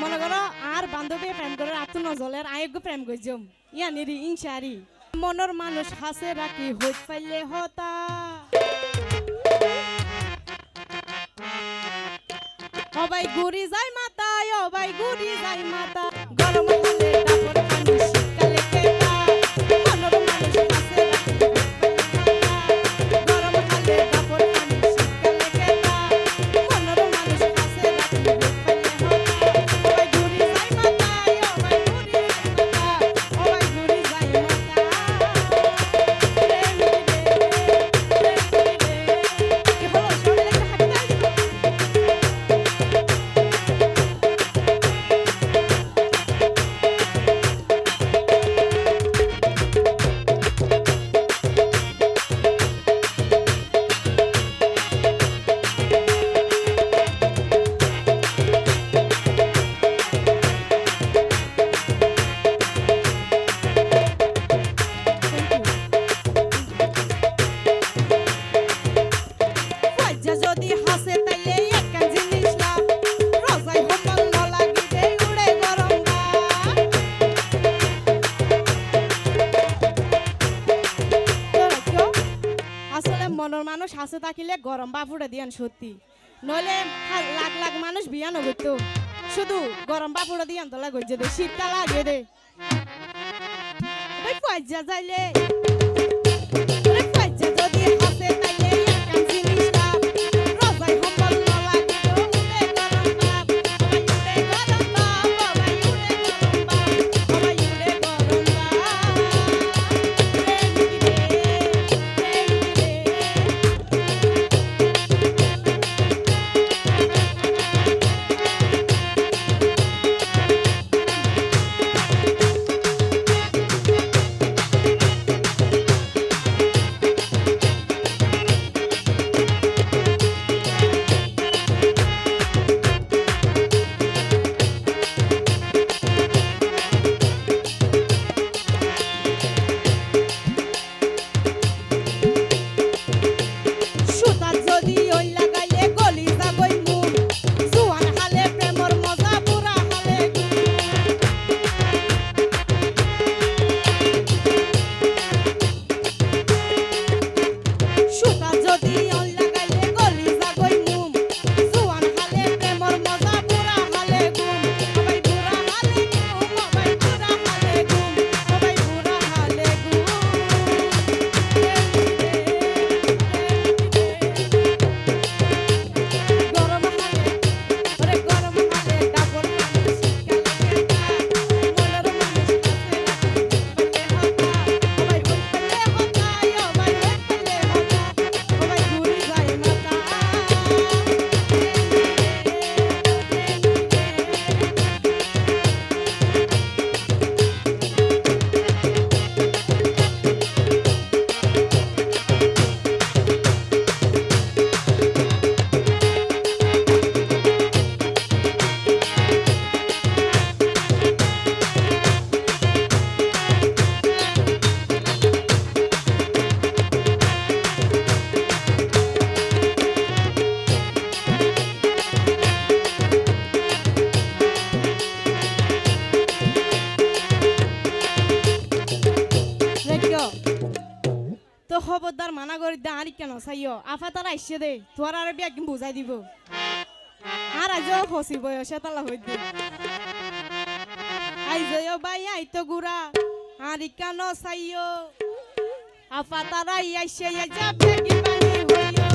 মনে করো আর বান্ধবী প্রেম করে আত্ম নজলের আয়োগ্য প্রেম করছম ইয়ানিরি ইনসারি মনের মানুষ হাসে রাখি হইত পাইলে হতা সবাই ঘুরি যায় মাথায় সবাই ঘুরি যায় মাথা গরম হলে ডাবর পানি শীতকালে খেতা মনের মানুষ হাসে রাখি গরম হলে ডাবর পানি শীতকালে খেতা মনের মানুষ হাসে রাখি সবাই ঘুরি যায় মাথায় সবাই ঘুরি যায় মাথা কি হলো শরীরে একটা হাত দাও যদি হাসে তাইলে একটা জিনিস না রোজাই হোমল ন লাগিবে উড়ে গরম আসলে মনের মানুষ হাসে থাকিলে গরম বা ফুটে দিয়ান সত্যি নইলে লাখ লাখ মানুষ বিয়া নগত শুধু গরম বা ফুটে দিয়ান তোলা গজ্জে দে শীতকাল আগে দে পয়জা যাইলে যদি হাসে তাইলে একটা জিনিস না রোজাই হোমল ন লাগিবে উড়ে গরম বাপ সবাই উড়ে গরম বাপ সবাই উড়ে গরম বাপ সবাই উড়ে গরম সুতা যদি ওই লাগাইলে গলি যাবই মুখ জুয়ান হালে প্রেমর মজা বুড়া হালে সুতা যদি ওই লাগাইলে গলি যাবই মুখ জুয়ান হালে প্রেমর মজা বুড়া হালে গুম সবাই বুড়া হালে গুম সবাই বুড়া হালে গুম সবাই বুড়া হালে গুম গরম হালে ওরে গরম হালে ডাবর পানি শীতকালে খেতা মনের মানুষ হাসে রাখি পাইলে হতা সবাই হই পাইলে হতা সবাই ঘুরি যায় মাথা দেখিও তো খবরদার মানা করি দে আর কেন চাইও আফা তারা আইসে দে তোর আর বিয়া একদিন বুঝাই দিব আর আজ হসি বয়সে তালা হই দে আইজও ভাই আই তো গুড়া আর কেন চাইও আফা তারা আইসে যাবে কি পানি হইও